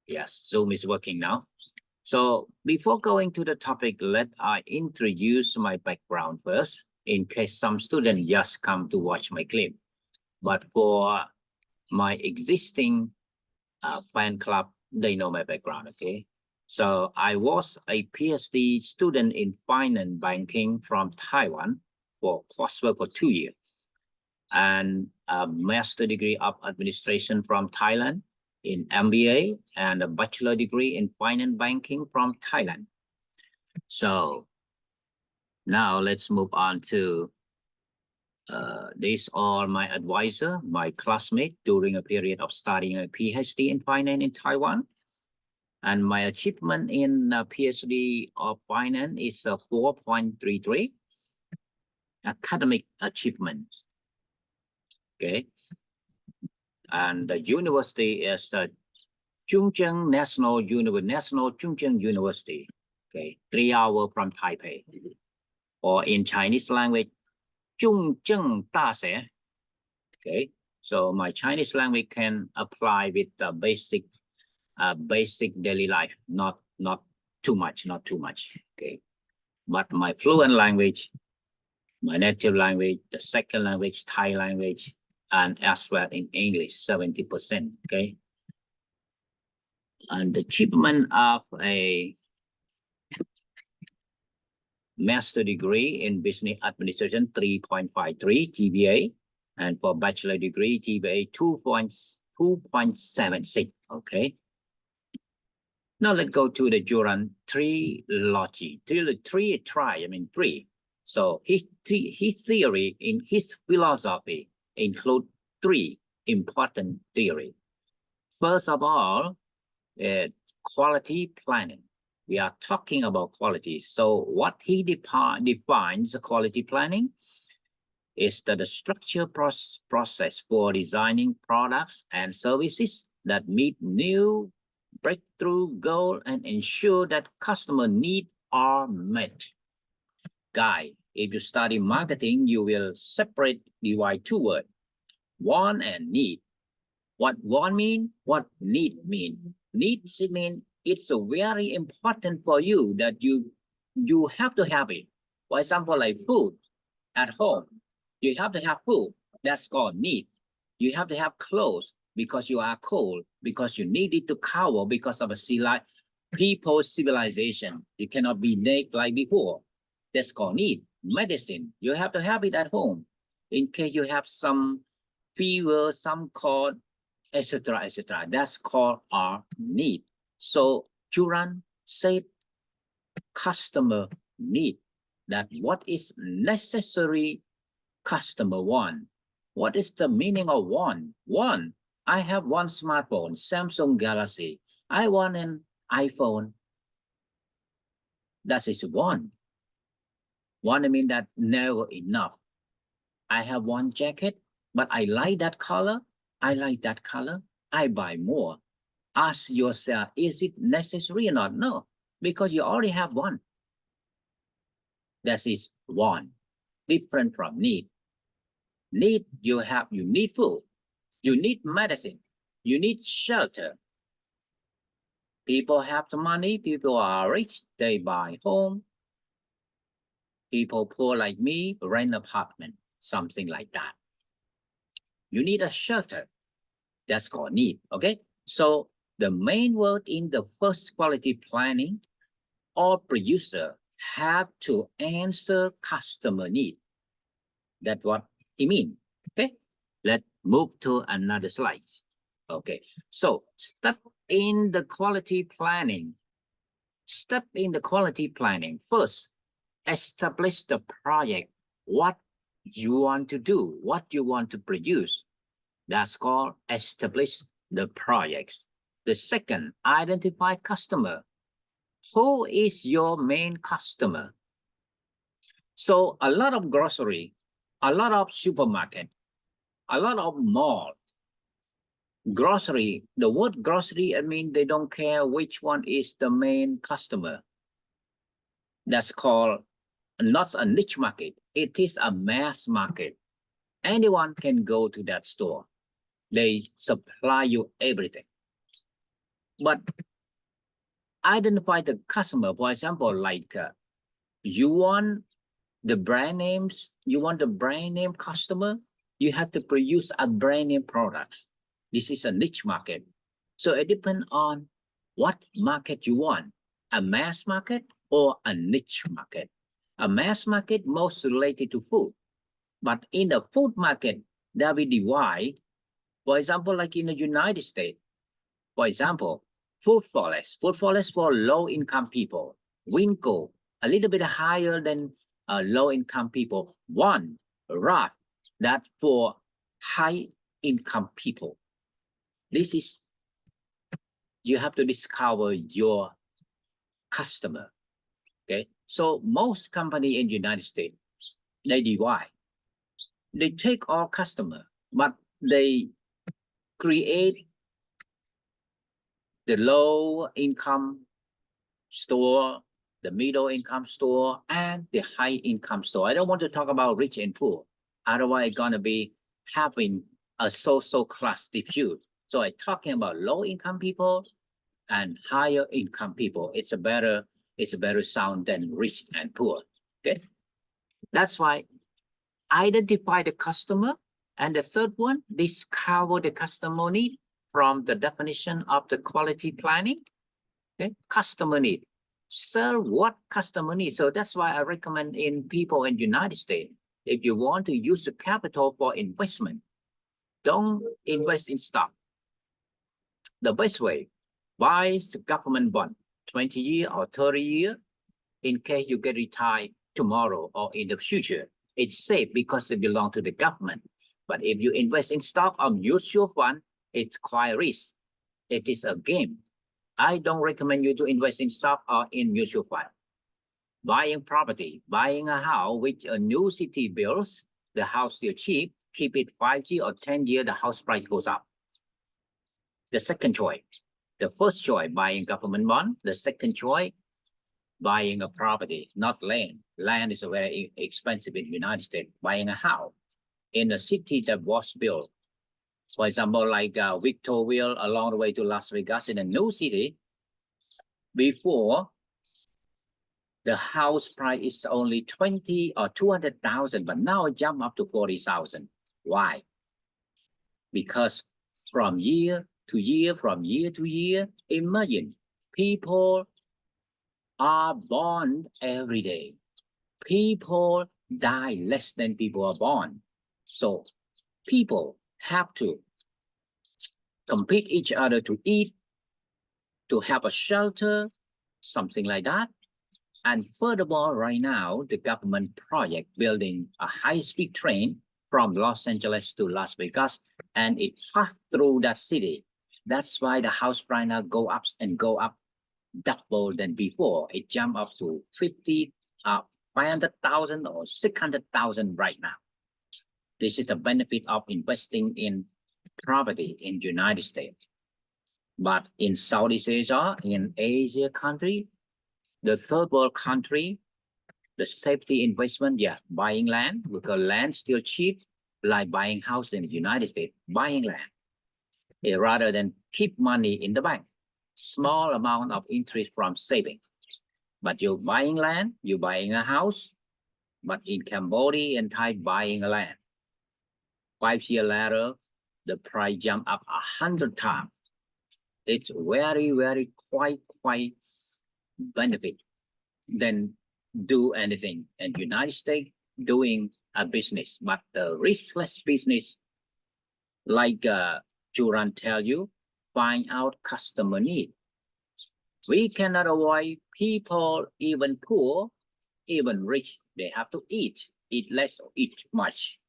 Yes, Zoom is working now. So before going to the topic, let I introduce my background first, in case some student just come to watch my clip. But for my existing fan club, they know my background, okay? So I was a PhD student in finance banking from Taiwan for coursework for 2 years, and a master degree of administration from Thailand in MBA, and a bachelor degree in finance banking from Thailand. So now let's move on to these are my advisor, my classmate during a period of studying a PhD in finance in Taiwan. And my achievement in PhD of finance is a 4.33 academic achievement. Okay. And the university is the Chungcheong National Chungcheong University. Okay, 3 hours from Taipei. Or in Chinese language, Chungcheong Daxe. Okay, so my Chinese language can apply with the basic daily life, not too much. Okay, but my fluent language, my native language, the second language, Thai language, and as well in English, 70%. Okay, and the achievement of a master degree in business administration, 3.53 GPA, and for bachelor degree, GPA 2.76. Okay. Now let's go to the JURAN trilogy. Three. So his theory in his philosophy include 3 important theories. First of all, quality planning. We are talking about quality. So what he defines quality planning is the structure process for designing products and services that meet new breakthrough goal and ensure that customer needs are met. Guy, if you study marketing, you will divide 2 words, want and need. What want mean? What need mean? Needs mean it's very important for you that you have to have it. For example, like food at home, you have to have food. That's called need. You have to have clothes because you are cold, because you need it to cover because of a people's civilization. You cannot be naked like before. That's called need. Medicine, you have to have it at home in case you have some fever, some cold, etc. That's called our need. So JURAN said customer need, that what is necessary customer want. What is the meaning of want? Want, I have one smartphone, Samsung Galaxy. I want an iPhone. That is want. Want, I mean that never enough. I have one jacket, but I like that color. I buy more. Ask yourself, is it necessary or not? No, because you already have one. That is want, different from need. Need, you need food, you need medicine, you need shelter. People have the money, people are rich, they buy home. People poor like me, rent apartment, something like that. You need a shelter. That's called need, okay? So the main word in the first quality planning, all producer have to answer customer need. That's what he means, okay? Let's move to another slide. Okay, so step in the quality planning. First, establish the project, what you want to do, what you want to produce. That's called establish the projects. The second, identify customer. Who is your main customer? So a lot of grocery, a lot of supermarket, a lot of mall. Grocery, the word grocery, I mean, they don't care which one is the main customer. That's called not a niche market. It is a mass market. Anyone can go to that store. They supply you everything. but identify the customer. For example, like you want the brand names, you want the brand name customer, you have to produce a brand name products. This is a niche market. So it depends on what market you want, a mass market or a niche market. A mass market most related to food, but in the food market, that we divide, for example, like in the United States, for example, food forest for low-income people, Winco, a little bit higher than low-income people. One, right, that for high-income people. This is, you have to discover your customer, okay? So most company in the United States, they divide. They take all customer, but they create the low income store, the middle income store, and the high income store. I don't want to talk about rich and poor. Otherwise, it's gonna be having a social class dispute. So I'm talking about low income people and higher income people. It's a better sound than rich and poor. Okay. That's why identify the customer. And the third one, discover the customer need from the definition of the quality planning. Okay, customer need. Sell what customer needs. So that's why I recommend in people in the United States, if you want to use the capital for investment, don't invest in stock. The best way, buy the government bond, 20 year or 30 year, in case you get retired tomorrow or in the future. It's safe because it belongs to the government. But if you invest in stock or mutual fund, it's quite risk. It is a game. I don't recommend you to invest in stock or in mutual fund. Buying property, buying a house with a new city bills, the house still cheap, keep it 5 years or 10 years, the house price goes up. The second choice. The first choice, buying government bond. The second choice, buying a property, not land. Land is very expensive in the United States. Buying a house in a city that was built. For example, like Victorville along the way to Las Vegas in a new city. Before, the house price is only 20 or 200,000, but now it jumped up to 40,000. Why? Because from year to year, imagine people are born every day. People die less than people are born. So people have to compete each other to eat, to have a shelter, something like that. And furthermore, right now, the government project building a high-speed train from Los Angeles to Las Vegas, and it passed through that city. That's why the house price now go up and go up double than before. It jumped up to 500,000 or 600,000 right now. This is the benefit of investing in property in the United States. But in Southeast Asia, in Asia country, the third world country, the safety investment, yeah, buying land, because land still cheap, like buying house in the United States, buying land, rather than keep money in the bank, small amount of interest from saving. But you're buying land, you're buying a house, but in Cambodia and Thai, buying a land. 5 years later, the price jump up 100 times. It's very, quite benefit than do anything. And United States doing a business, but the riskless business, like JURAN tell you, find out customer need. We cannot avoid people, even poor, even rich, they have to eat less or eat much.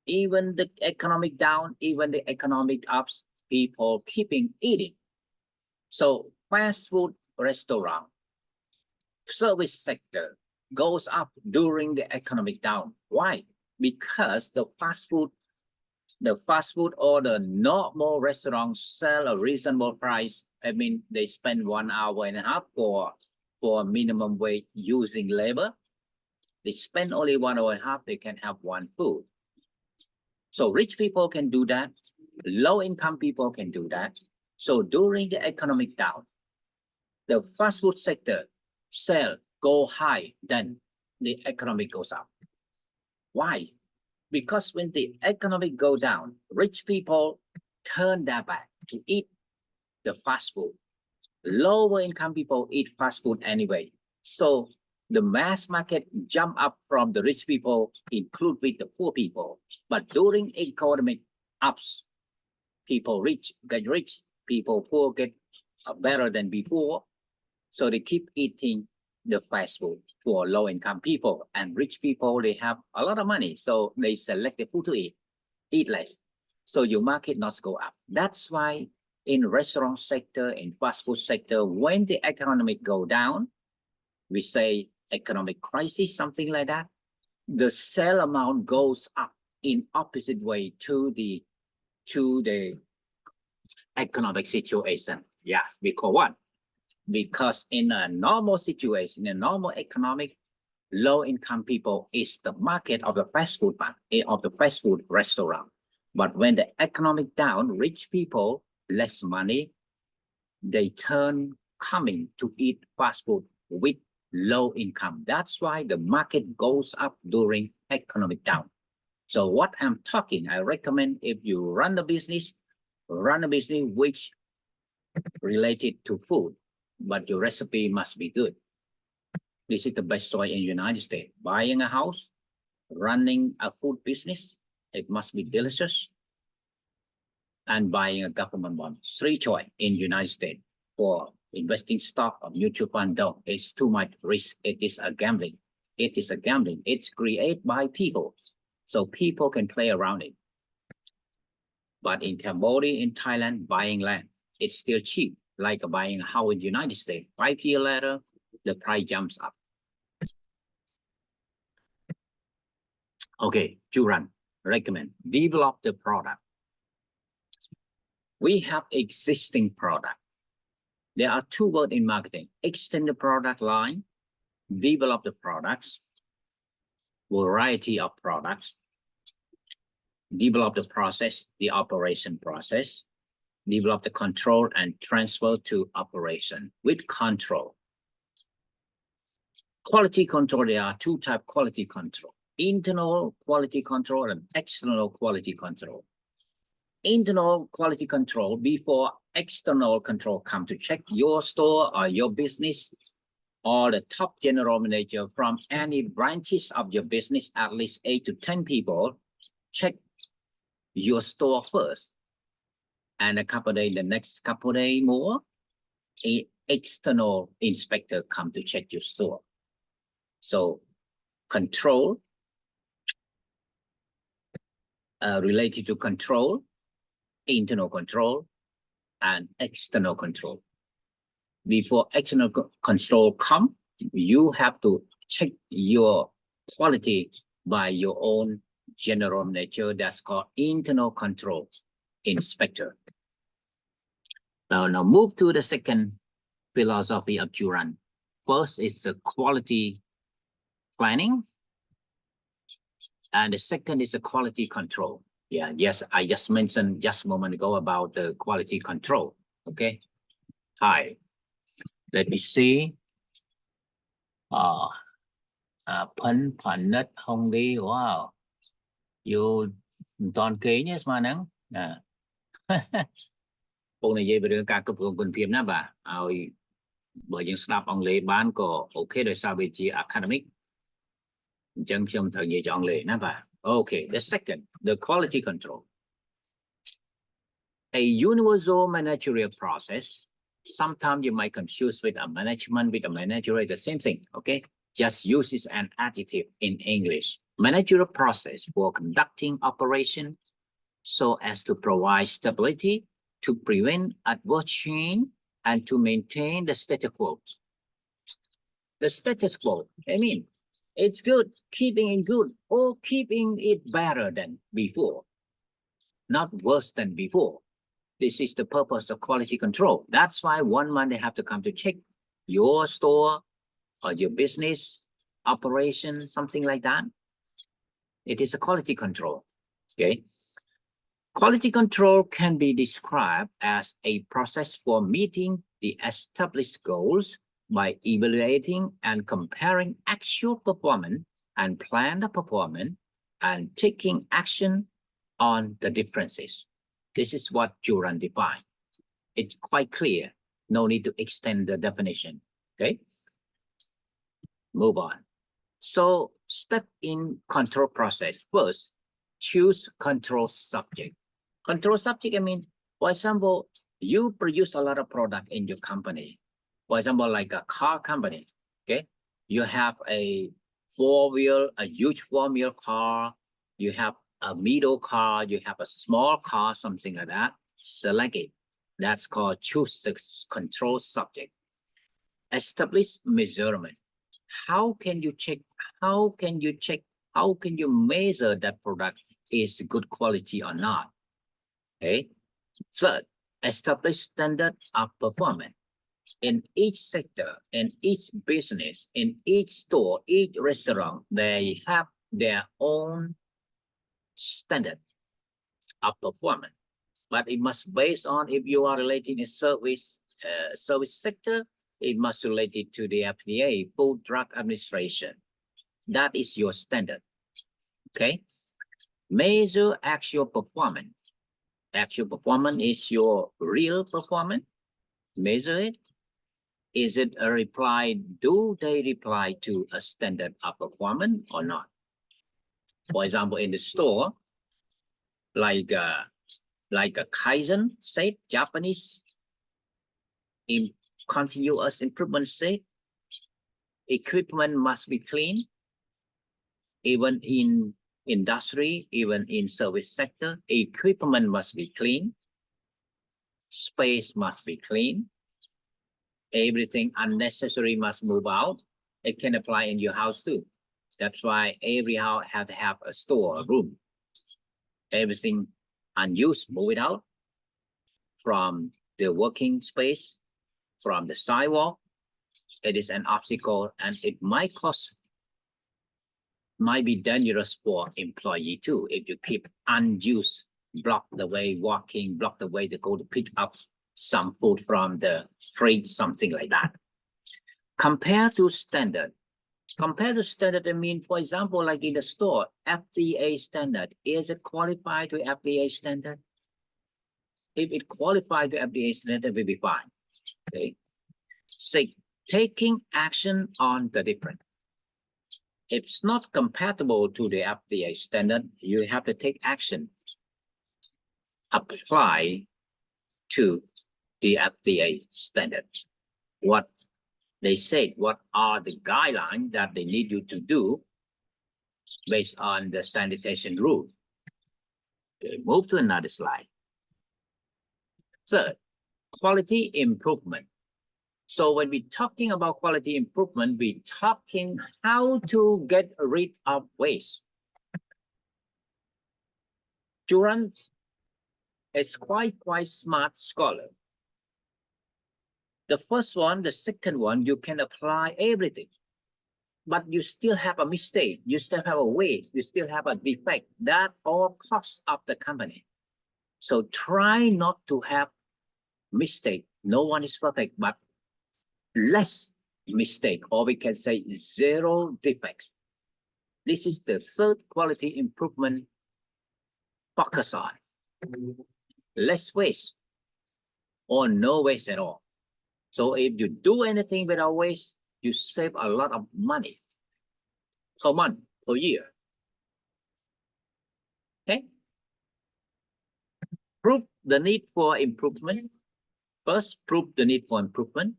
Even the economic down, even the economic ups, people keeping eating. So fast food restaurant, service sector goes up during the economic down. Why? Because the fast food or the normal restaurants sell a reasonable price. I mean, they spend 1 hour and a half for minimum wage using labor. They spend only 1 hour and a half, they can have one food. So rich people can do that. Low income people can do that. So during the economic down, the fast food sector sale go high, then the economic goes up. Why? Because when the economic go down, rich people turn their back to eat the fast food. Lower income people eat fast food anyway. So the mass market jump up from the rich people, include with the poor people. But during economic ups, people rich get rich, people poor get better than before. So they keep eating the fast food for low income people, and rich people, they have a lot of money. So they select the food to eat less. So your market not go up. That's why in restaurant sector, in fast food sector, when the economic go down, we say economic crisis, something like that, the sale amount goes up in opposite way to the economic situation. Yeah, because what? Because in a normal situation, in a normal economic, low income people is the market of the fast food of the fast food restaurant. But when the economic down, rich people, less money, they turn coming to eat fast food with low income. That's why the market goes up during economic down. So what I'm talking, I recommend if you run a business which related to food, but your recipe must be good. This is the best choice in the United States. Buying a house, running a food business, it must be delicious, and buying a government bond. 3 choice in the United States. For investing stock or mutual fund, though, it's too much risk. It is a gambling. It is a gambling. It's created by people, so people can play around it. But in Cambodia, in Thailand, buying land, it's still cheap, like buying a house in the United States. 5 years later, the price jumps up. Okay, JURAN, recommend, develop the product. We have existing product. There are 2 words in marketing: extend the product line, develop the products, variety of products, develop the process, the operation process, develop the control and transfer to operation with control. Quality control, there are 2 types of quality control: internal quality control and external quality control. Internal quality control, before external control come to check your store or your business, or the top general manager from any branches of your business, at least 8 to 10 people, check your store first. And the next couple of days more, an external inspector come to check your store. So control, related to control, internal control, and external control. Before external control come, you have to check your quality by your own general manager. That's called internal control inspector. Now move to the second philosophy of JURAN. First is the quality planning, and the second is the quality control. Yeah, yes, I just mentioned just a moment ago about the quality control. Okay, hi. Let me see. Punnet Hong Lee. Wow. You toàn kế nhé mà nắng. Bộ này về đường cả cấp quân phim nè bà. Bởi những staff ông lệ bán có ok rồi sao về chi academic. Chẳng trong thời gian chọn lệ nè bà. Okay, the second, the quality control. A universal managerial process. Sometimes you might confuse with a management with a managerial, the same thing, okay? Just use it as an adjective in English. Managerial process for conducting operation so as to provide stability, to prevent adverse change, and to maintain the status quo. The status quo, I mean, it's good, keeping it good, or keeping it better than before, not worse than before. This is the purpose of quality control. That's why 1 month they have to come to check your store or your business operation, something like that. It is a quality control. Okay. Quality control can be described as a process for meeting the established goals by evaluating and comparing actual performance and planned performance and taking action on the differences. This is what JURAN defined. It's quite clear. No need to extend the definition. Okay. Move on. So step in control process. First, choose control subject. Control subject, I mean, for example, you produce a lot of product in your company. For example, like a car company, okay? You have a huge four-wheel car, you have a middle car, you have a small car, something like that. Select it. That's called choose the control subject. Establish measurement. How can you measure that product is good quality or not? Okay. Third, establish standard of performance. In each sector, in each business, in each store, each restaurant, they have their own standard of performance. But it must based on if you are related in service sector, it must related to the FDA, Food Drug Administration. That is your standard. Okay. Measure actual performance. Actual performance is your real performance. Measure it. Is it a reply? Do they reply to a standard of performance or not? For example, in the store, like a Kaizen said, Japanese in continuous improvement said, equipment must be clean. Even in industry, even in service sector, equipment must be clean. Space must be clean. Everything unnecessary must move out. It can apply in your house too. That's why every house have to have a store, a room. Everything unused, move it out from the working space, from the sidewalk. It is an obstacle and it might be dangerous for employee too if you keep unused, block the way walking, block the way to go to pick up some food from the fridge, something like that. Compare to standard. Compare to standard, I mean, for example, like in the store, FDA standard, is it qualified to FDA standard? If it qualified to FDA standard, it will be fine. Okay. 6, taking action on the difference. If it's not compatible to the FDA standard, you have to take action. Apply to the FDA standard. What they said, what are the guidelines that they need you to do based on the sanitation rule. Okay, move to another slide. Third, quality improvement. So when we're talking about quality improvement, we're talking how to get rid of waste. JURAN is quite smart scholar. The first one, the second one, you can apply everything, but you still have a mistake. You still have a waste. You still have a defect. That all costs of the company. So try not to have mistake. No one is perfect, but less mistake, or we can say 0 defects. This is the third quality improvement focus on. Less waste or no waste at all. So if you do anything without waste, you save a lot of money per month, per year. Okay. Prove the need for improvement. First, prove the need for improvement.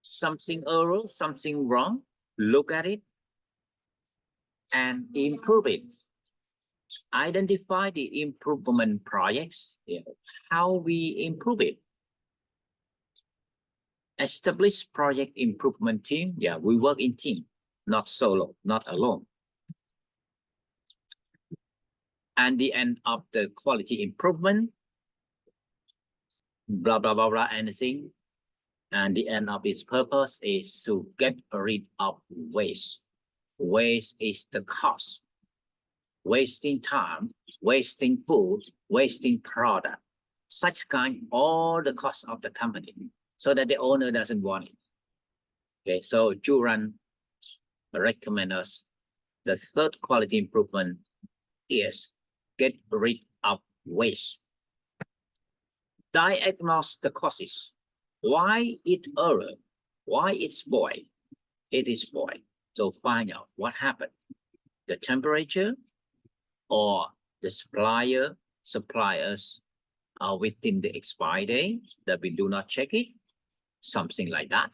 Something error, something wrong, look at it and improve it. Identify the improvement projects, how we improve it. Establish project improvement team. Yeah, we work in team, not solo, not alone. And the end of the quality improvement, blah, blah, blah, blah, anything. And the end of its purpose is to get rid of waste. Waste is the cost. wasting time, wasting food, wasting product, such kind, all the cost of the company, so that the owner doesn't want it. Okay, so JURAN recommend us the third quality improvement is get rid of waste. Diagnose the causes. Why it error? Why it spoil? It is spoiled. So find out what happened. The temperature or the suppliers are within the expiry day that we do not check it, something like that.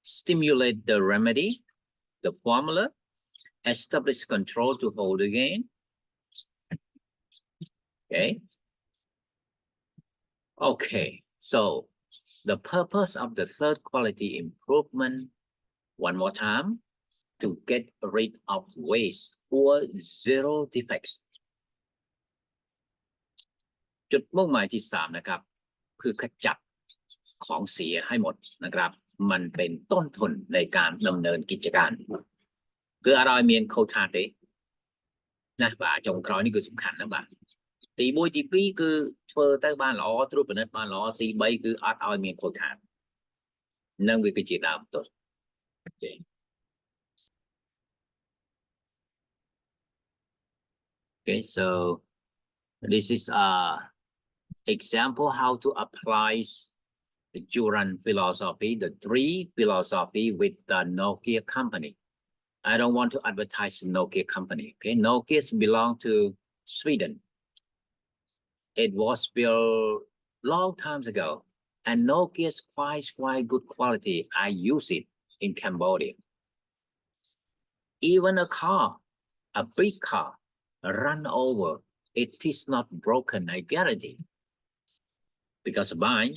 Stimulate the remedy, the formula, establish control to hold again. Okay, so the purpose of the third quality improvement, one more time, to get rid of waste or zero defects. จุดมุ่งหมายที่3นะครับคือขจัดของเสียให้หมดนะครับมันเป็นต้นทุนในการดำเนินกิจการគឺអត់ឲ្យមានខូចខាតទេណាបាទចុងក្រោយនេះគឺសំខាន់ណាស់បាទទី1ទី2គឺធ្វើទៅបានល្អត្រួតពិនិត្យបានល្អទី3គឺអត់ឲ្យមានខូចខាតនឹងវាគឺជាដើមទុន Okay, so this is example how to apply the JURAN philosophy, the 3 philosophy with the Nokia company. I don't want to advertise the Nokia company. Okay, Nokia belong to Sweden. It was built long times ago, and Nokia's quite good quality. I use it in Cambodia. Even a car, a big car, run over. It is not broken, I guarantee. Because mine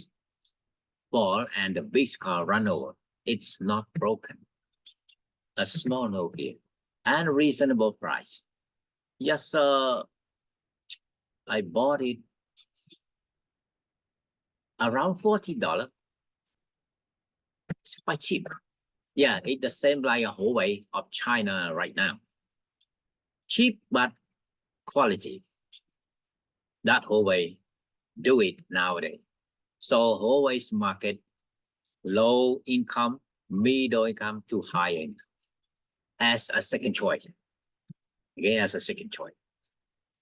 fall and the big car run over. It's not broken. A small Nokia and reasonable price. Yes, I bought it around $40. It's quite cheap. Yeah, it's the same like a Huawei of China right now. Cheap, but quality. That Huawei do it nowadays. So Huawei's market, low income, middle income to high income as a second choice. Okay, as a second choice.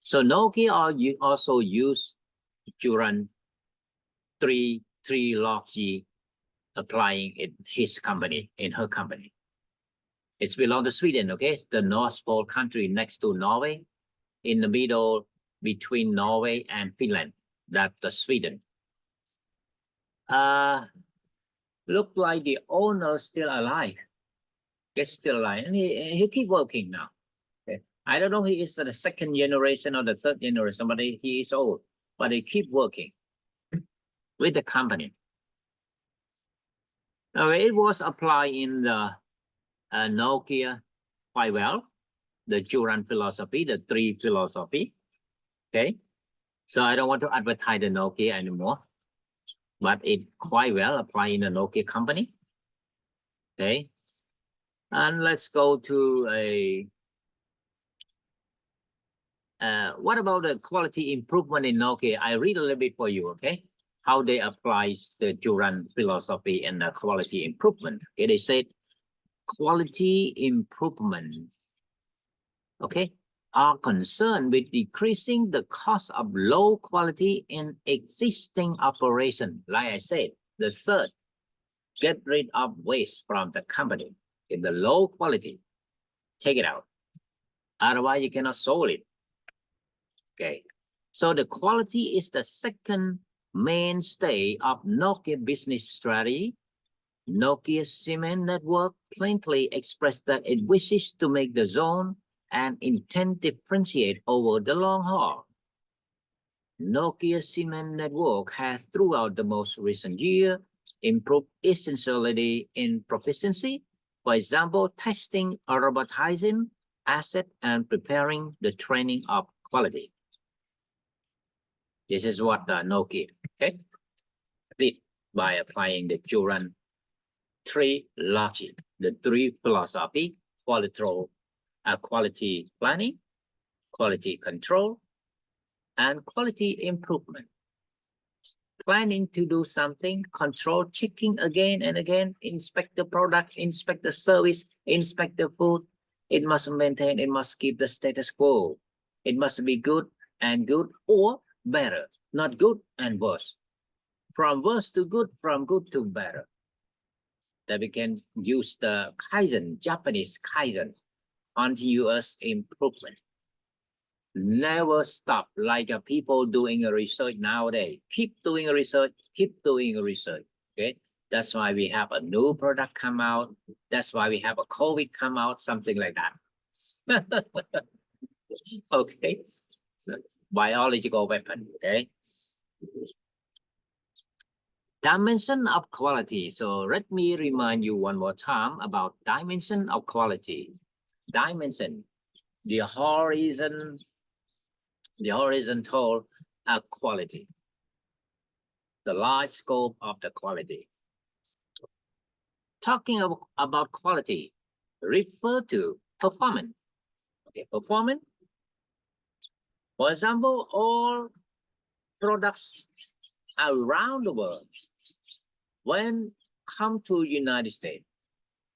So Nokia also use JURAN TRILOGY applying in his company, in her company. It's belong to Sweden, okay? The North Pole country next to Norway, in the middle between Norway and Finland, that's the Sweden. Look like the owner still alive. He's still alive, and he keep working now. Okay. I don't know he is the second generation or the third generation, but he is old, but he keep working with the company. Now, it was applied in the Nokia quite well, the JURAN philosophy, the 3 philosophy. Okay, so I don't want to advertise the Nokia anymore, but it quite well applied in the Nokia company. Okay, and let's go to what about the quality improvement in Nokia? I read a little bit for you, okay? How they apply the JURAN philosophy and the quality improvement. Okay, they said quality improvements, okay, are concerned with decreasing the cost of low quality in existing operation. Like I said, the third, get rid of waste from the company. In the low quality, take it out. Otherwise, you cannot solve it. Okay, so the quality is the second mainstay of Nokia business strategy. Nokia Cement Network plainly expressed that it wishes to make the zone and intend differentiate over the long haul. Nokia Cement Network has throughout the most recent year improved essentially in proficiency, for example, testing, robotizing, asset, and preparing the training of quality. This is what the Nokia, okay, did by applying the JURAN TRILOGY, the 3 philosophy, quality planning, quality control, and quality improvement. Planning to do something, control, checking again and again, inspect the product, inspect the service, inspect the food. It must maintain, it must keep the status quo. It must be good and good or better, not good and worse. From worse to good, from good to better. That we can use the Kaizen, Japanese Kaizen, continuous improvement. Never stop like people doing a research nowadays. Keep doing a research, keep doing a research. Okay, that's why we have a new product come out. That's why we have a COVID come out, something like that. Okay, biological weapon. Okay, dimension of quality. So let me remind you one more time about dimension of quality. Dimension, the horizontal quality, the large scope of the quality. Talking about quality, refer to performance. Okay, performance. For example, all products around the world, when come to United States,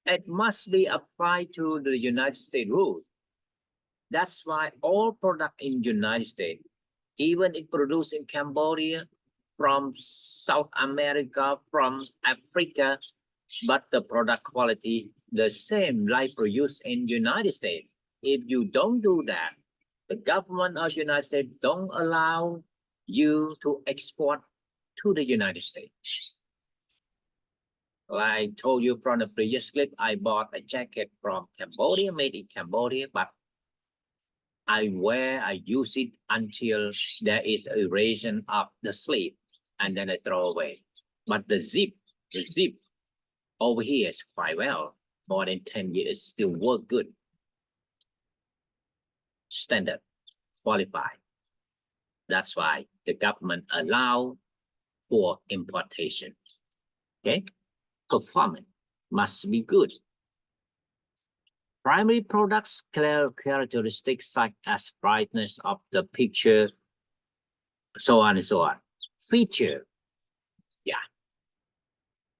it must be applied to the United States rules. That's why all product in United States, even it produced in Cambodia, from South America, from Africa, but the product quality the same like produced in United States. If you don't do that, the government of United States don't allow you to export to the United States. Like I told you from the previous clip, I bought a jacket from Cambodia, made in Cambodia, but I use it until there is erasure of the sleeve, and then I throw away. But the zip over here is quite well. More than 10 years, still work good. Standard, qualified. That's why the government allow for importation. Okay, performance must be good. Primary products characteristics such as brightness of the picture, so on and so on. Feature, yeah.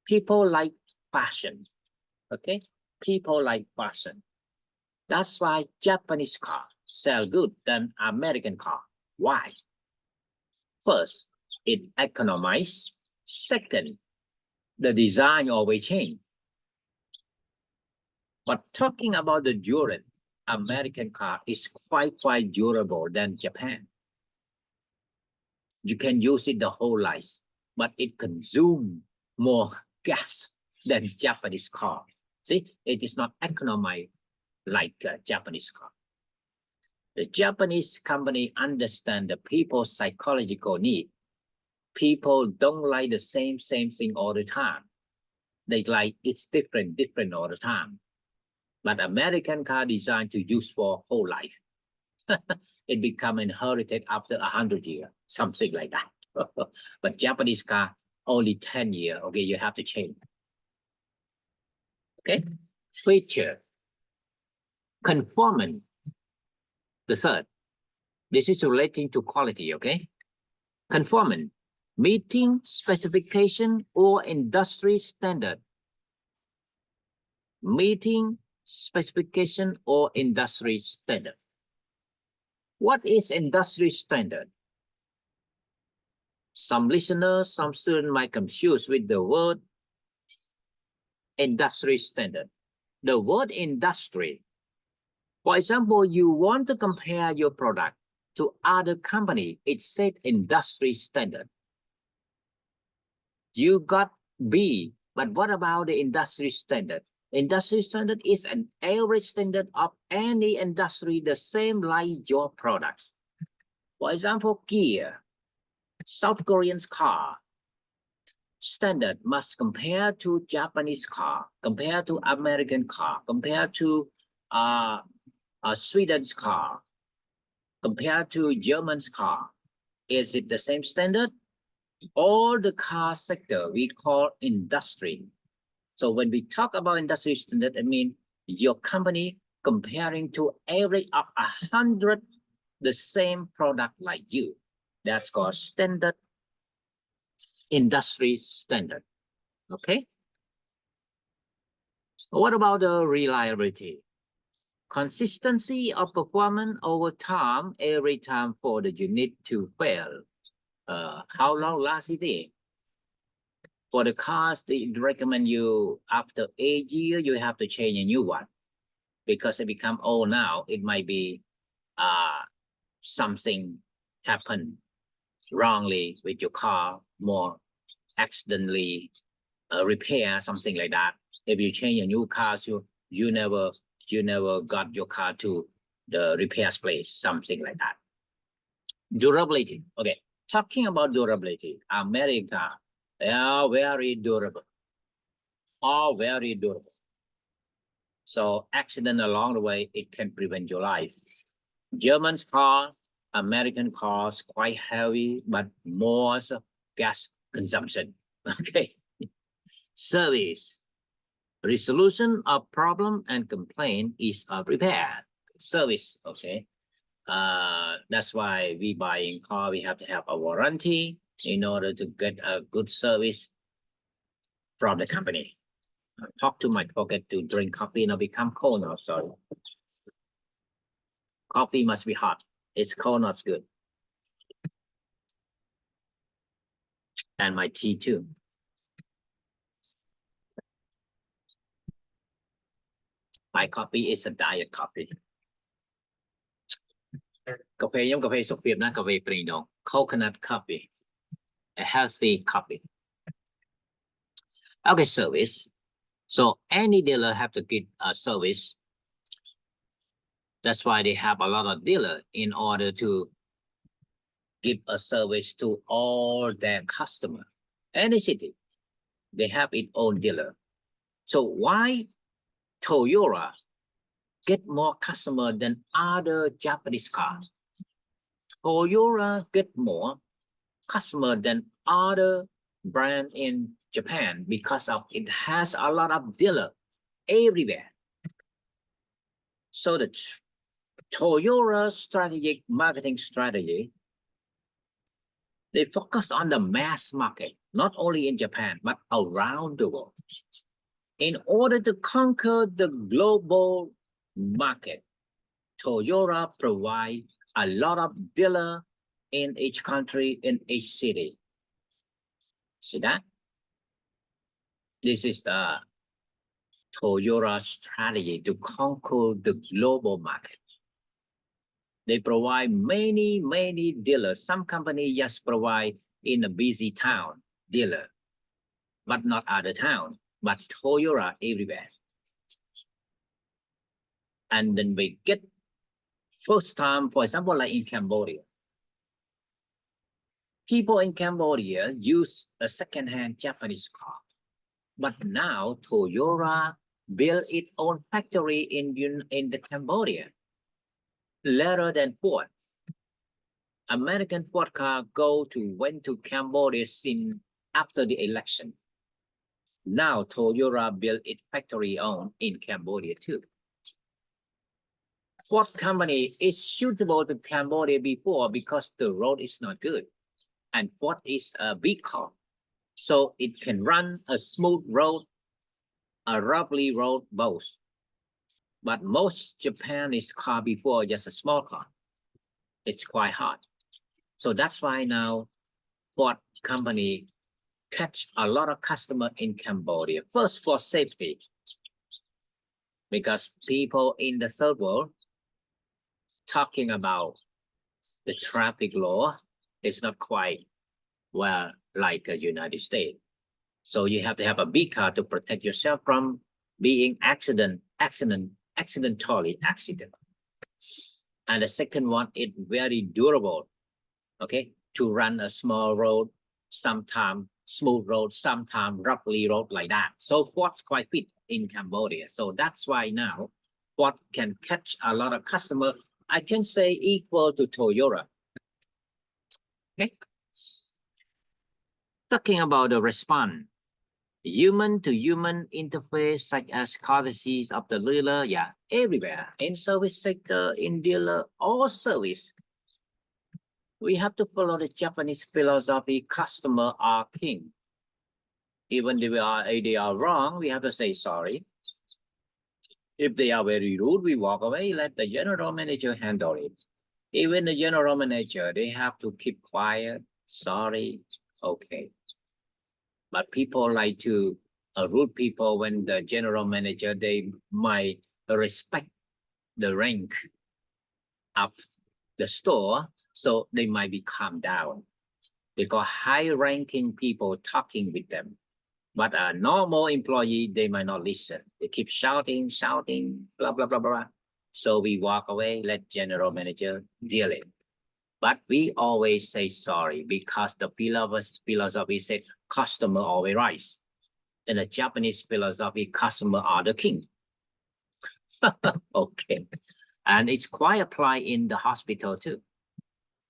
People like fashion, okay? People like fashion. That's why Japanese car sell good than American car. Why? First, it economize. Second, the design always change. But talking about the DURAN, American car is quite durable than Japan. You can use it the whole life, but it consumes more gas than Japanese car. See, it is not economical like Japanese car. The Japanese company understand the people's psychological need. People don't like the same thing all the time. They like it's different all the time. But American car designed to use for whole life. It become inherited after 100 years, something like that. But Japanese car only 10 years. Okay, you have to change. Okay, feature, conformance. The third, this is relating to quality. Okay, conformance, meeting specification or industry standard. Meeting specification or industry standard. What is industry standard? Some listeners, some students might confuse with the word industry standard. The word industry, for example, you want to compare your product to other company, it said industry standard. You got B, but what about the industry standard? Industry standard is an average standard of any industry the same like your products. For example, gear, South Korean's car, standard must compare to Japanese car, compare to American car, compare to Sweden's car, compare to German's car. Is it the same standard? All the car sector we call industry. So when we talk about industry standard, I mean your company comparing to average of 100 the same product like you. That's called standard industry standard. Okay. What about the reliability? Consistency of performance over time, every time for the unit to fail. How long lasts it? For the cars, they recommend you after 8 years, you have to change a new one because it become old now. It might be something happened wrongly with your car, more accidentally repair, something like that. If you change a new car, you never got your car to the repair place, something like that. Durability. Okay, talking about durability, America, they are very durable. All very durable. So accident along the way, it can prevent your life. German car, American cars, quite heavy, but more gas consumption. Okay. Service. Resolution of problem and complaint is a repair. Service. Okay. That's why we buying car, we have to have a warranty in order to get a good service from the company. Talk to my pocket to drink coffee now become cold now, sorry. Coffee must be hot. It's cold, not good. And my tea too. My coffee is a diet coffee. กาแฟย่อมกาแฟสุกเปียบนะกาแฟปรีดอง coconut coffee, a healthy coffee. Okay, service. So any dealer have to get a service. That's why they have a lot of dealer in order to give a service to all their customer. Any city, they have its own dealer. So why Toyota get more customer than other Japanese cars? Toyota get more customer than other brand in Japan because of it has a lot of dealer everywhere. So the Toyota strategic marketing strategy, they focus on the mass market, not only in Japan, but around the world. In order to conquer the global market, Toyota provide a lot of dealer in each country, in each city. See that? This is the Toyota strategy to conquer the global market. They provide many dealers. Some companies just provide in a busy town dealer, but not other town, but Toyota everywhere. And then we get first time, for example, like in Cambodia. People in Cambodia use a second-hand Japanese car. But now Toyota built its own factory in the Cambodia. Later than Ford. American Ford car went to Cambodia since after the election. Now Toyota built its factory in Cambodia too. Ford company is suitable to Cambodia before because the road is not good. And Ford is a big car. So it can run a smooth road, a rubbly road both. But most Japanese car before just a small car. It's quite hard. So that's why now Ford company catch a lot of customer in Cambodia. First for safety. Because people in the third world talking about the traffic law is not quite well like the United States. So you have to have a big car to protect yourself from being accidentally accident. And the second one is very durable. Okay, to run a small road, sometimes smooth road, sometimes roughy road like that. So Ford's quite fit in Cambodia. So that's why now Ford can catch a lot of customer. I can say equal to Toyota. Okay. Talking about the response, human-to-human interface such as courtesies of the dealer, yeah, everywhere, in service sector, in dealer, all service, we have to follow the Japanese philosophy, customer are king. Even if they are wrong, we have to say sorry. If they are very rude, we walk away, let the general manager handle it. Even the general manager, they have to keep quiet, sorry, okay. But people like to rude people when the general manager, they might respect the rank of the store, so they might be calmed down because high-ranking people talking with them. But a normal employee, they might not listen. They keep shouting, blah, blah, blah, blah. So we walk away, let general manager deal it. But we always say sorry because the philosophy said customer always rise. In the Japanese philosophy, customer are the king. Okay. And it's quite applied in the hospital too.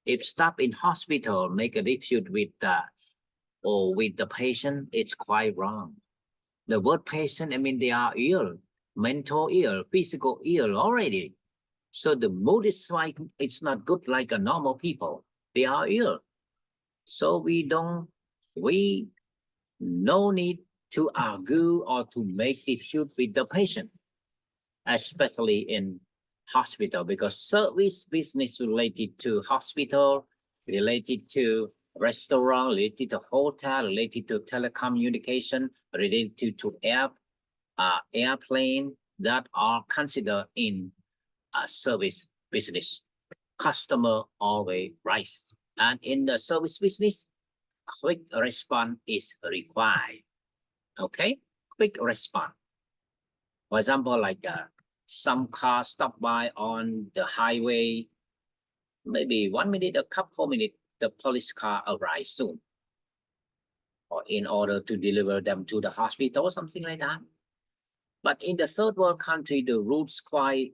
If staff in hospital make a dispute with the patient, it's quite wrong. The word patient, I mean, they are ill, mental ill, physical ill already. So the mood is like, it's not good like a normal people. They are ill. So we no need to argue or to make dispute with the patient, especially in hospital, because service business related to hospital, related to restaurant, related to hotel, related to telecommunication, related to airplane that are considered in service business. Customer always rise. And in the service business, quick response is required. Okay, quick response. For example, like some cars stop by on the highway, maybe 1 minute, a couple minutes, the police car arrives soon, or in order to deliver them to the hospital or something like that. But in the third world country, the routes quite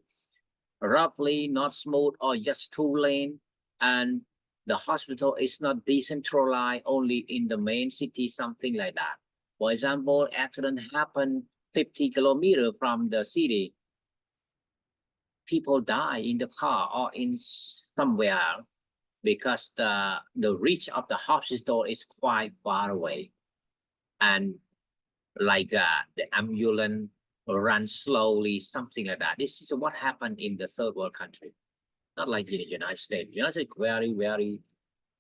roughly, not smooth, or just 2 lane, and the hospital is not decentralized only in the main city, something like that. For example, accident happened 50 kilometers from the city. People die in the car or in somewhere because the reach of the hospital is quite far away. And like the ambulance run slowly, something like that. This is what happened in the third world country. Not like in the United States. United States very, very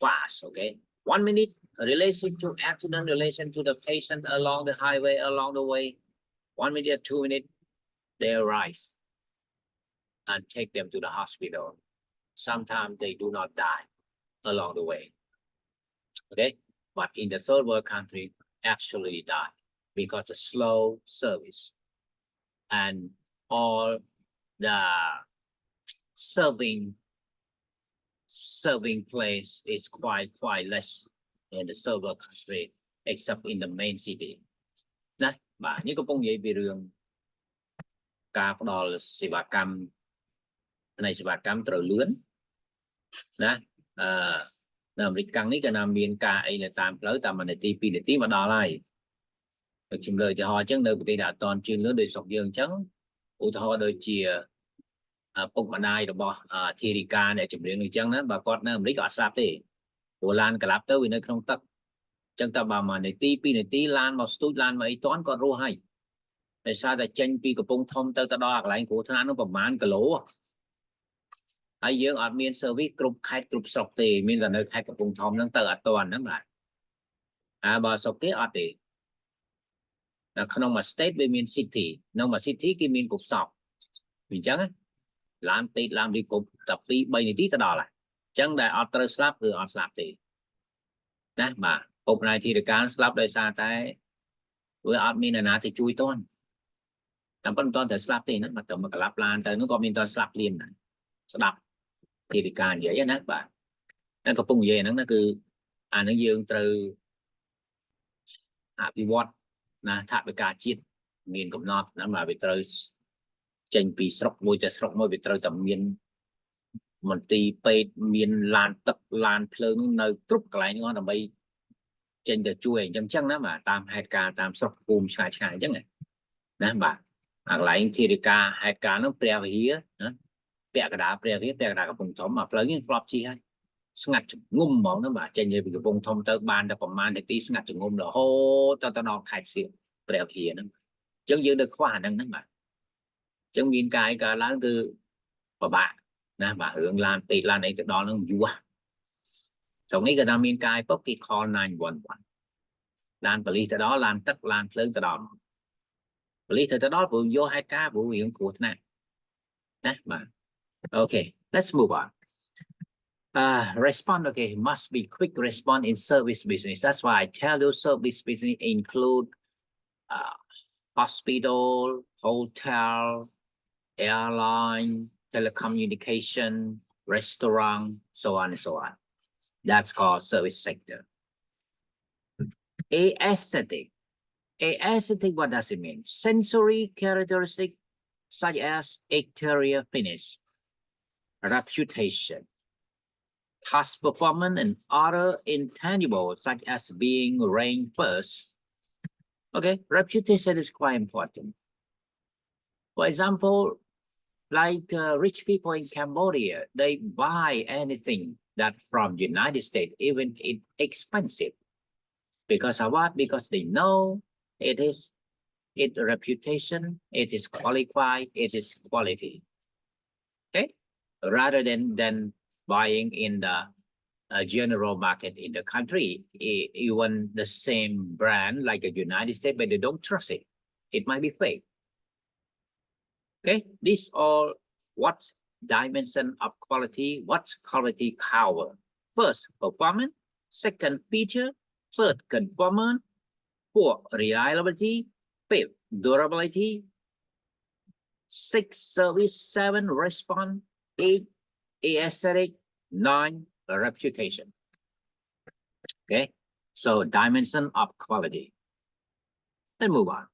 fast, okay? 1 minute relation to accident, relation to the patient along the highway, along the way. 1 minute, 2 minutes, they arise and take them to the hospital. Sometimes they do not die along the way, okay? But in the third world country, actually die because of slow service. And all the serving place is quite less in the third world country, except in the main city. Đấy, và những cái công việc về đườngការផ្ដល់សេវាកម្មនៃសេវាកម្មត្រូវលឿនណានៅអាមេរិកកាំងនេះក៏មានការអីនៅតាមផ្លូវតាម1នាទី2នាទីមកដល់ហើយខ្ញុំលើកឧទាហរណ៍អញ្ចឹងនៅប្រទេសដែលអត់ទាន់ជឿនលឿនដោយស្រុកយើងអញ្ចឹងឧទាហរណ៍ដូចជាពុកម្ដាយរបស់ធារីកាអ្នកជំនាញអញ្ចឹងណាបើគាត់នៅអាមេរិកក៏អត់ស្លាប់ទេព្រោះឡានកលាប់ទៅវានៅក្នុងទឹកអញ្ចឹងតែបើ1នាទី2នាទីឡានមកស្ទូចឡានមកអីតាន់គាត់រស់ហើយដោយសារតែចេញពីកំពង់ធំទៅដល់កន្លែងគ្រោះថ្នាក់នោះប្រហែលគីឡូហើយយើងអត់មាន service គ្រប់ខេត្តគ្រប់ស្រុកទេមានតែនៅខេត្តកំពង់ធំហ្នឹងទៅអត់តាន់ហ្នឹងបាទបើស្រុកគេអត់ទេនៅក្នុងមួយ state វាមាន city នៅមួយ city គេមានគ្រប់ស្រុកអញ្ចឹងឡានពេកឡានរីគ្រប់តែ2 3នាទីទៅដល់ហើយអញ្ចឹងដែលអត់ត្រូវស្លាប់គឺអត់ស្លាប់ទេណាបាទពុកម្ដាយធារកាស្លាប់ដោយសារតែវាអត់មានអ្នកណាទៅជួយតាន់តែប៉ុន្តែតែស្លាប់ទេណាមកទៅមកក្លាប់ឡានទៅនោះក៏មានតាន់ស្លាប់ភ្លាមដែរស្ដាប់ធារកានិយាយណាបាទតែកំពុងនិយាយហ្នឹងណាគឺអានឹងយើងត្រូវអភិវឌ្ឍណាថាវិការជាតិមានកំណត់ណាបាទវាត្រូវចេញពីស្រុកមួយទៅស្រុកមួយវាត្រូវតែមានមន្ទីរពេទ្យមានឡានទឹកឡានភ្លើងនៅគ្រប់កន្លែងហ្នឹងដើម្បីចេញទៅជួយអញ្ចឹងណាបាទតាមហេតុការណ៍តាមស្រុកភូមិឆ្ងាយអញ្ចឹងណាបាទអាកន្លែងធារិកាហេតុការណ៍ហ្នឹងព្រះវិហារណាពាក់កណ្ដាលព្រះវិហារពាក់កណ្ដាលកំពង់ធំមកផ្លូវនេះធ្លាប់ជិះហើយ ស្ងាត់ចងុំហ្មងណាបាទចេញពីកំពង់ធំទៅបានតែប្រហែលនាទីស្ងាត់ចងុំរហូតទៅដល់ខេត្តសៀមព្រះវិហារហ្នឹងអញ្ចឹងយើងនៅខ្វះអាហ្នឹងបាទអញ្ចឹងមានការឲ្យកើតឡើងគឺពិបាកណាបាទរឿងឡានពេកឡានអីទៅដល់ហ្នឹងយូរត្រង់នេះក៏ថាមានការពុកគេ call 911ឡានប៉ូលីសទៅដល់ឡានទឹកឡានភ្លើងទៅដល់ប៉ូលីសទៅដល់ព្រោះយកហេតុការណ៍ព្រោះរឿងគ្រោះថ្នាក់ណាបាទ Okay let's move on respond okay must be quick response in service business that's why I tell you service business include hospital hotel airline telecommunication restaurant so on and so on that's called service sector aesthetic aesthetic what does it mean sensory characteristic such as exterior finish reputation past performance and other intangibles such as being ranked first. Okay, reputation is quite important. For example, like rich people in Cambodia, they buy anything that from United States, even it's expensive. Because of what? Because they know it is its reputation, it is qualified, it is quality. Okay, rather than buying in the general market in the country, even the same brand like the United States, but they don't trust it. It might be fake. Okay, these are what's dimension of quality, what's quality cover. First, performance. Second, feature. Third, conformance. Fourth, reliability. Fifth, durability. Six, service. Seven, response. Eight, aesthetic. 9, reputation. Okay, so dimension of quality. Let's move on.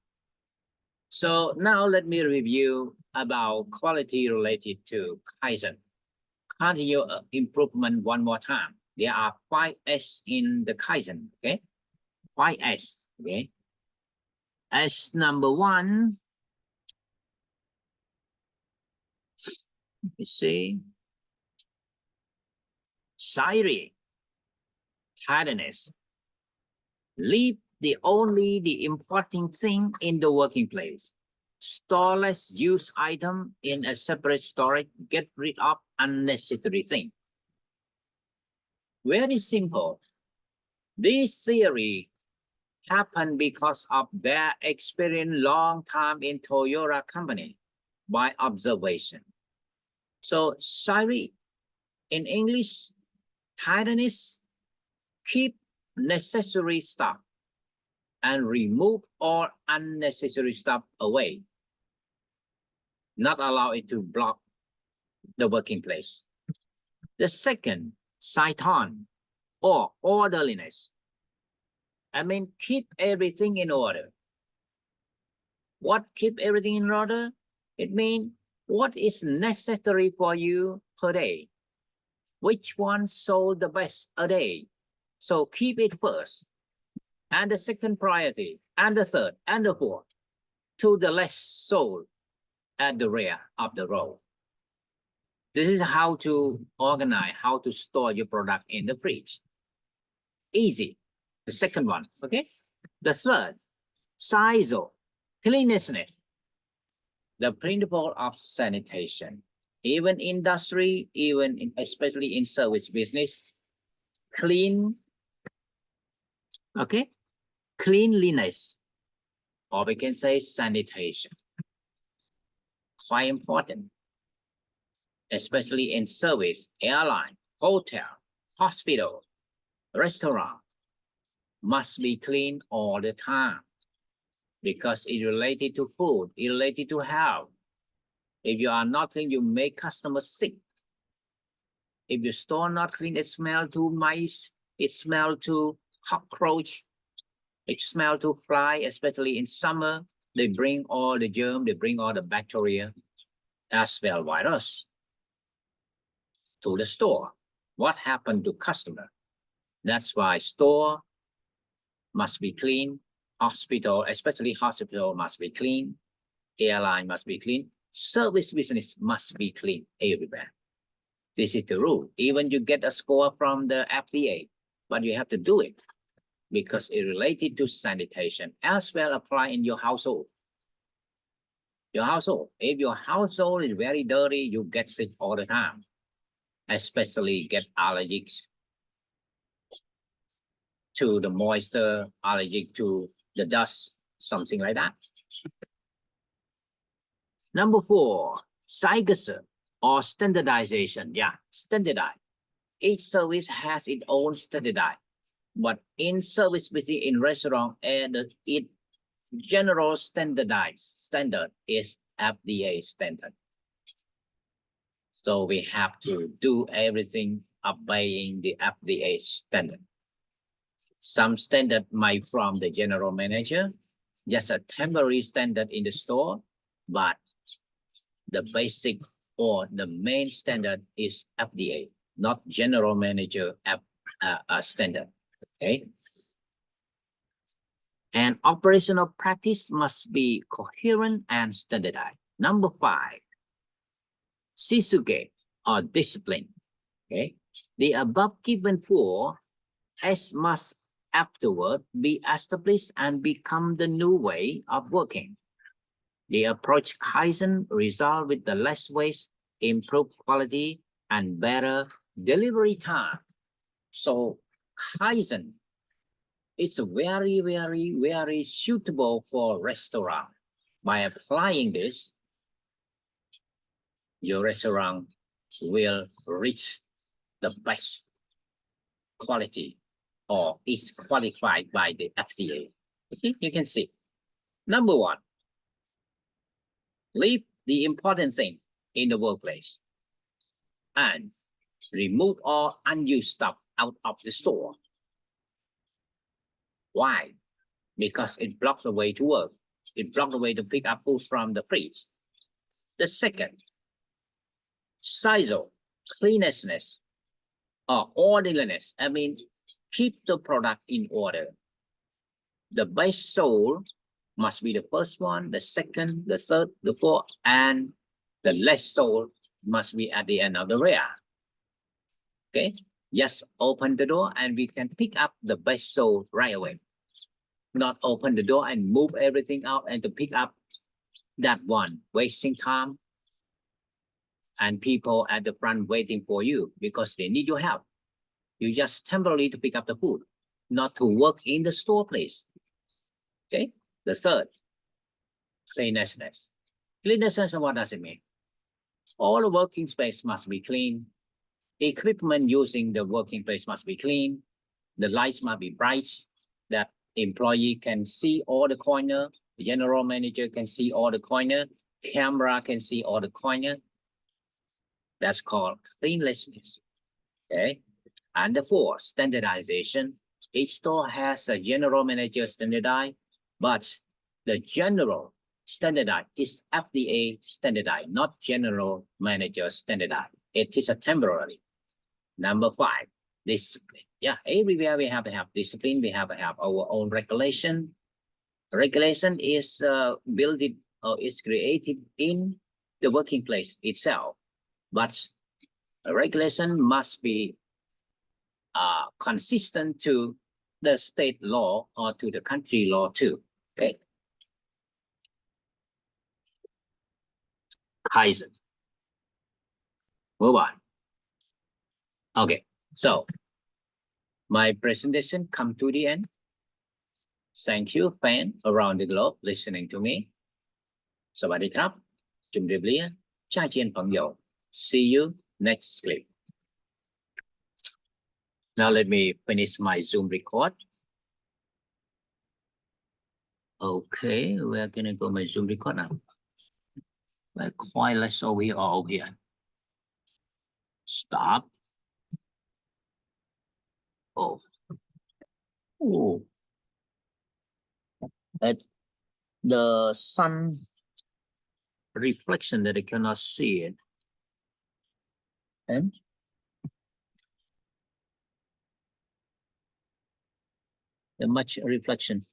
So now let me review about quality related to Kaizen. Continuous improvement one more time. There are 5 S in the Kaizen. Okay, 5 S. Okay, S number 1. Let me see. Siri, tidiness. Leave only the important thing in the working place. Store less used item in a separate storage. Get rid of unnecessary thing. Very simple. This theory happened because of their experience long time in Toyota company by observation. So Siri, in English, tidiness, keep necessary stuff and remove all unnecessary stuff away. Not allow it to block the working place. The second, Saiton, or orderliness. I mean, keep everything in order. What keep everything in order? It means what is necessary for you per day. Which one sold the best a day? So keep it first. And the second priority, and the third, and the fourth, to the less sold at the rear of the road. This is how to organize, how to store your product in the fridge. Easy. The second one, okay? The third, size, cleanliness. The principle of sanitation. Even industry, especially in service business, clean, okay? Cleanliness, or we can say sanitation. Quite important, especially in service, airline, hotel, hospital, restaurant, must be clean all the time because it's related to food, it's related to health. If you are not clean, you make customers sick. If your store not clean, it smell to mice, it smell to cockroach, it smell to fly, especially in summer. They bring all the germ, they bring all the bacteria as well virus to the store. What happened to customer? That's why store must be clean, hospital, especially hospital must be clean, airline must be clean, service business must be clean everywhere. This is the rule. Even you get a score from the FDA, but you have to do it because it related to sanitation as well apply in your household. Your household. If your household is very dirty, you get sick all the time, especially get allergics to the moisture, allergic to the dust, something like that. Number 4, Saigasse or standardization. Yeah, standardize. Each service has its own standardize, but in service busy in restaurant and it general standardized standard is FDA standard. So we have to do everything obeying the FDA standard. Some standard might from the general manager, just a temporary standard in the store, but the basic or the main standard is FDA, not general manager standard. Okay. And operational practice must be coherent and standardized. Number 5, Shisuke or discipline. Okay. The above given 4 S must afterward be established and become the new way of working. The approach Kaizen result with the less waste, improved quality, and better delivery time. So Kaizen is very, very, very suitable for restaurant. By applying this, your restaurant will reach the best quality or is qualified by the FDA. Okay, you can see. Number 1, leave the important thing in the workplace and remove all unused stuff out of the store. Why? Because it blocks the way to work. It blocks the way to pick up food from the fridge. The second, Saizo, cleanliness or orderliness. I mean, keep the product in order. The base soul must be the first one, the second, the third, the fourth, and the last soul must be at the end of the rear. Okay, just open the door and we can pick up the base soul right away. Not open the door and move everything out and to pick up that one, wasting time. And people at the front waiting for you because they need your help. You just temporarily to pick up the food, not to work in the store place. Okay. The third, cleanliness. Cleanliness, what does it mean? All the working space must be clean. Equipment using the working place must be clean. The lights must be bright. That employee can see all the corner. The general manager can see all the corner. Camera can see all the corner. That's called cleanliness. Okay. And the 4, standardization. Each store has a general manager standardized, but the general standardized is FDA standardized, not general manager standardized. It is a temporary. Number 5, discipline. Yeah, everywhere we have to have discipline. We have to have our own regulation. Regulation is built or is created in the working place itself, but a regulation must be consistent to the state law or to the country law too. Okay. Kaizen. Move on. Okay, so my presentation come to the end. Thank you, fans around the globe listening to me. สวัสดีครับ จุ่มเรียบเรียจ้าเจียนฝังโย See you next clip. Now let me finish my Zoom record. Okay, we're gonna go my Zoom record now. We're quite less over here or over here. Stop. Oh. Oh. At the sun reflection that I cannot see it. And the much reflection.